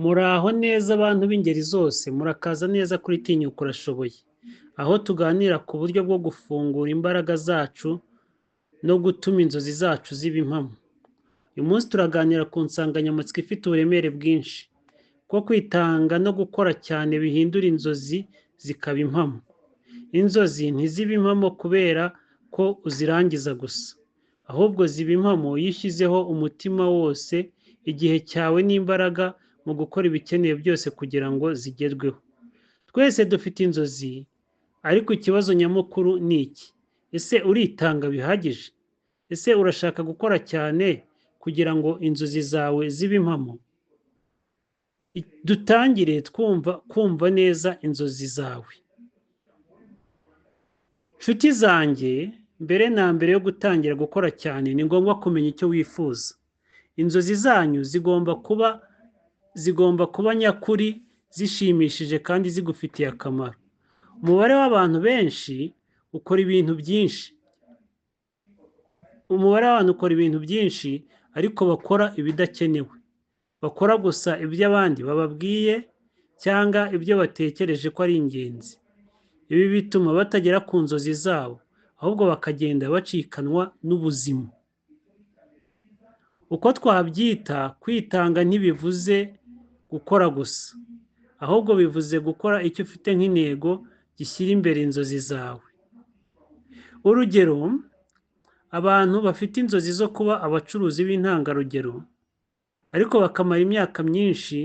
Muraho neza abantu b'ingeri zose, murakaza neza kuri Tinyuka Urashoboye, aho tuganira ku buryo bwo gufungura imbaraga zacu no gutuma inzozi zacu ziba impamo. Uyu munsi turaganira ku nsanganyamatsiko ifite uburemere bwinshi, ko kwitanga no gukora cyane bihindura inzozi zikaba impamo. Inzozi ntiziba impamo kubera ko uzirangiza gusa, ahubwo ziba impamo iyo ushyizeho umutima wose, igihe cyawe n'imbaraga mu gukora ibikenewe byose kugira ngo zigerweho. Twese dufite inzozi, ariko ikibazo nyamukuru ni iki: ese uritanga bihagije? Ese urashaka gukora cyane kugira ngo inzozi zawe zibe impamo? Dutangire kumva neza inzozi zawe. Nshuti zanjye, mbere na mbere yo gutangira gukora cyane ni ngombwa kumenya icyo wifuza. Inzozi zanyu zigomba kuba nyakuri, zishimishije kandi zigufitiye akamaro. Umubare w'abantu benshi ukora ibintu byinshi, ariko bakora ibidakenewe. Bakora gusa ibyo abandi bababwiye cyangwa ibyo batekereje ko ari ingenzi. Ibi bituma batagera ku nzozi zabo, ahubwo bakagenda bacikanwa n'ubuzima. Uko twabyita, kwitanga ntibivuze gukora gusa, ahubwo bivuze gukora icyo ufite nk'intego gishyira imbere inzozi zawe. Urugero, abantu bafite inzozi zo kuba abacuruzi b'intangarugero, ariko bakamara imyaka myinshi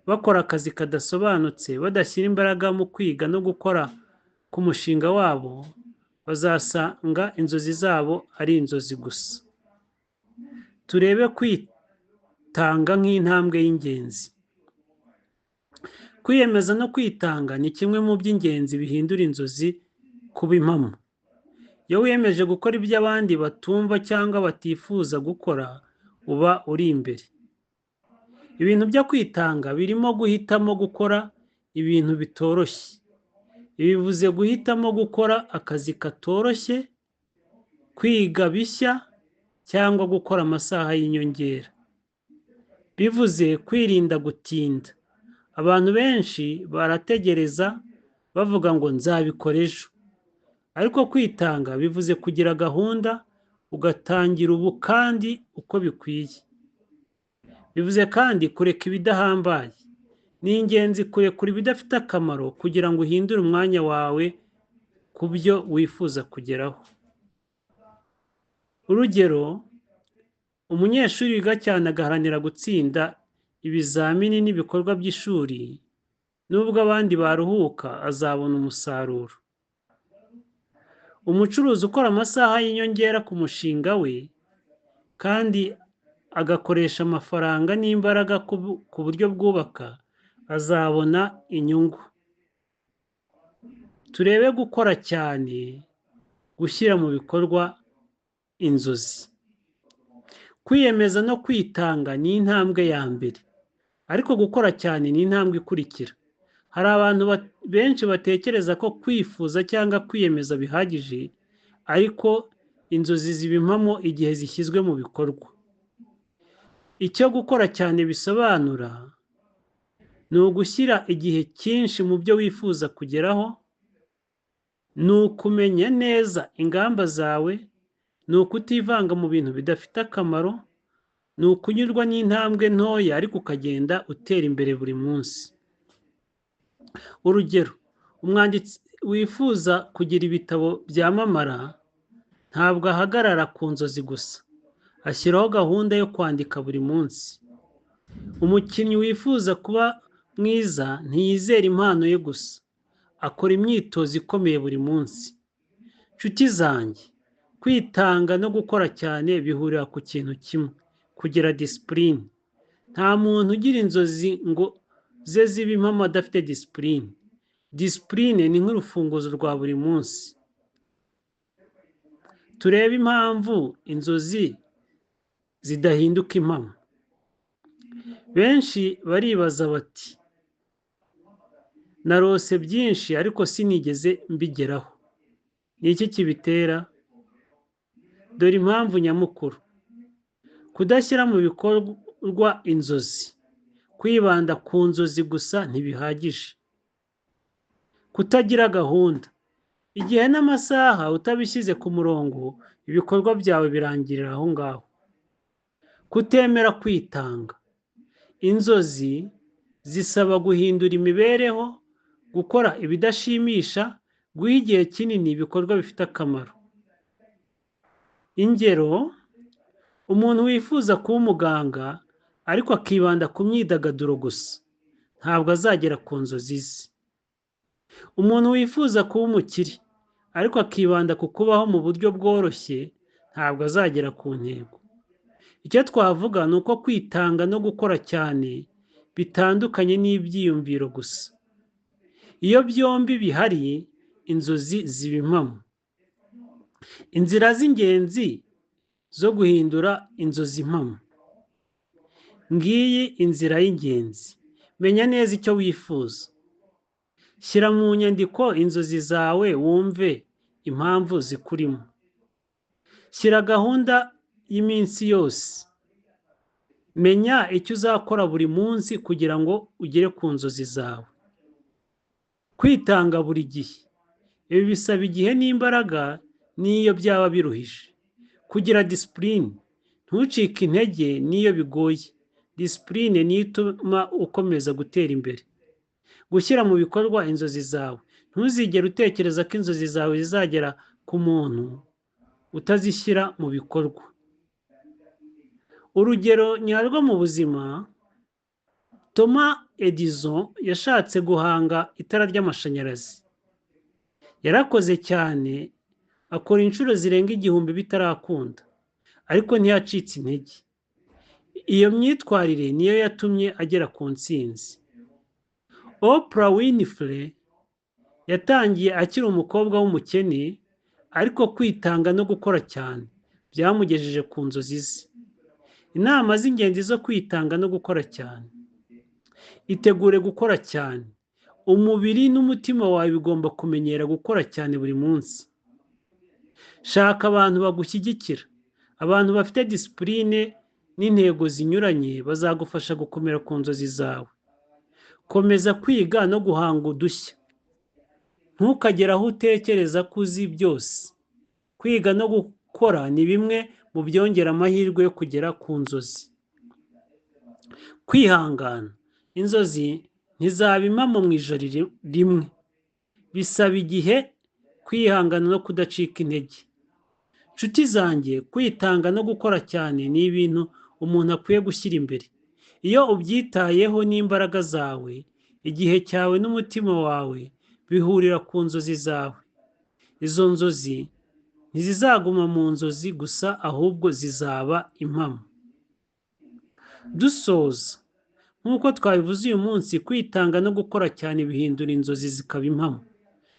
bakora akazi kadasobanutse, badashyira imbaraga mu kwiga no gukora ku mushinga wabo, bazasanga inzozi zabo ari inzozi gusa. Turebe kwitanga nk'intambwe y'ingenzi. Kwiyemeza no kwitanga ni kimwe mu by'ingenzi bihindura inzozi kuba impamo. Iyo wiyemeje gukora ibyo abandi batumva cyangwa batifuza gukora, uba uri imbere. Ibintu byo kwitanga birimo guhitamo gukora ibintu bitoroshye. Ibi bivuze guhitamo gukora akazi katoroshye, kwiga bishya, cyangwa gukora amasaha y'inyongera. Bivuze kwirinda gutinda. Abantu benshi barategereza bavuga ngo nzabikora ejo. Ariko kwitanga bivuze kugira gahunda, ugatangira ubu kandi uko bikwiye. Bivuze kandi kureka ibidahambaye. Ni ingenzi kurekura ibidafite akamaro kugira ngo uhindure umwanya wawe ku byo wifuza kugeraho. Urugero, umunyeshuri wiga cyane agaharanira gutsinda ibizamini n'ibikorwa by'ishuri, nubwo abandi baruhuka azabona umusaruro. Umucuruzi ukora amasaha y'inyongera ku mushinga we kandi agakoresha amafaranga n'imbaraga ku buryo bwubaka, azabona inyungu. Turebe gukora cyane, gushyira mu bikorwa inzozi. Kwiyemeza no kwitanga ni intambwe ya mbere, ariko gukora cyane ni intambwe ikurikira. Hari abantu benshi batekereza ko kwifuza cyangwa kwiyemeza bihagije, ariko inzozi ziba impamo igihe zishyizwe mu bikorwa. Icyo gukora cyane bisobanura ni ugushyira igihe cyinshi mu byo wifuza kugeraho, ni ukumenya neza ingamba zawe, ni ukutivanga mu bintu bidafite akamaro, ni ukunyurwa n'intambwe ntoya ariko ukagenda utera imbere buri munsi. Urugero, umwanditsi wifuza kugira ibitabo byamamara ntabwo ahagarara ku nzozi gusa, ashyiraho gahunda yo kwandika buri munsi. Umukinnyi wifuza kuba mwiza ntiyizera impano ye gusa, akora imyitozo ikomeye buri munsi. Nshuti zanjye, kwitanga no gukora cyane bihurira ku kintu kimwe: kugira disipurine. Nta muntu ugira inzozi ngo ze zibe impamo adafite disipurine. Disipurine ni nk'urufunguzo rwa buri munsi. Turebe impamvu inzozi zidahinduka impamo. Benshi baribaza bati, narose byinshi ariko sinigeze mbigeraho. Ni iki kibitera? Dore impamvu nyamukuru: kudashyira mu bikorwa inzozi. kwibanda ku nzozi gusa ntibihagije. Kutagira gahunda. Igihe n'amasaha utabishyize ku murongo, ibikorwa byawe birangirira aho ngaho. Kutemera kwitanga. Inzozi zisaba guhindura imibereho, gukora ibidashimisha, guha igihe kinini ibikorwa bifite akamaro. Ingero, umuntu wifuza kuba umuganga ariko akibanda ku myidagaduro gusa, ntabwo azagera ku nzozi ze. Umuntu wifuza kuba umukire ariko akibanda ku kubaho mu buryo bworoshye, ntabwo azagera ku ntego. Icyo twavuga ni uko kwitanga no gukora cyane bitandukanye n'ibyiyumviro gusa. Iyo byombi bihari, inzozi ziba impamo. Inzira z'ingenzi zo guhindura inzozi impamo. Ngiyi inzira y'ingenzi. Menya neza icyo wifuza. Shyira mu nyandiko inzozi zawe wumve impamvu zikurimo. Shyira gahunda y'iminsi yose. Menya icyo uzakora buri munsi kugira ngo ugere ku nzozi zawe. Kwitanga buri gihe. Ibi bisaba igihe n'imbaraga n'iyo byaba biruhije. Kugira disipurine. Ntucike intege n'iyo bigoye. Disipurine niyo ituma ukomeza gutera imbere. Gushyira mu bikorwa inzozi zawe. Ntuzigere utekereza ko inzozi zawe zizagera ku muntu utazishyira mu bikorwa. Urugero nyarwo mu buzima, Thomas Edison yashatse guhanga itara ry'amashanyarazi. Yarakoze cyane, akora inshuro zirenga 1000 bitarakunda, ariko ntiyacitse intege. Iyo myitwarire niyo yatumye agera ku ntsinzi. Oprah Winfrey yatangiye akiri umukobwa w'umukene, ariko kwitanga no gukora cyane byamugejeje ku nzozi ze. Inama z'ingenzi zo kwitanga no gukora cyane. Itegure gukora cyane. Umubiri n'umutima wawe bigomba kumenyera gukora cyane buri munsi. Shaka abantu bagushyigikira. Abantu bafite disipurine n'intego zinyuranye bazagufasha gukomera ku nzozi zawe. Komeza kwiga no guhanga udushya. Ntukagere aho utekereza ko uzi byose. Kwiga no gukora ni bimwe mu byongera amahirwe yo kugera ku nzozi. Kwihangana. Inzozi ntizaba impamo mu ijoro rimwe. Bisaba igihe, kwihangana no kudacika intege. Nshuti zanjye, kwitanga no gukora cyane ni ibintu umuntu akwiye gushyira imbere. Iyo ubyitayeho n'imbaraga zawe, igihe cyawe n'umutima wawe bihurira ku nzozi zawe. Izo nzozi ntizizaguma mu nzozi gusa, ahubwo zizaba impamo. Dusoza, nk'uko twabivuze uyu munsi, kwitanga no gukora cyane bihindura inzozi zikaba impamo.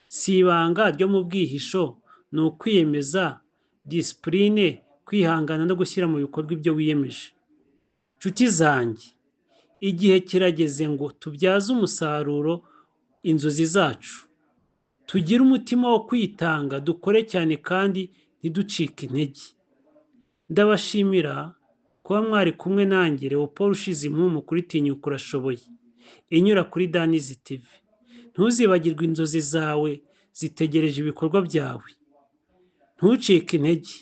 Si ibanga ryo mu bwihisho, ni ukwiyemeza, disipurine, kwihangana no gushyira mu bikorwa ibyo wiyemeje. Nshuti zanjye, igihe kirageze ngo tubyaze umusaruro inzozi zacu. Tugire umutima wo kwitanga, dukore cyane kandi ntiducike intege. Ndabashimira kuba mwari kumwe nanjye, Leopold Ushizimpumu, kuri Tinyuka Urashoboye, inyura kuri Daniz TV. Ntuzibagirwe inzozi zawe zitegereje ibikorwa byawe. Ntucike intege.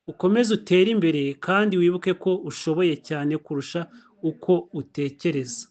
Ukomeze utere imbere kandi wibuke ko ushoboye cyane kurusha uko utekereza.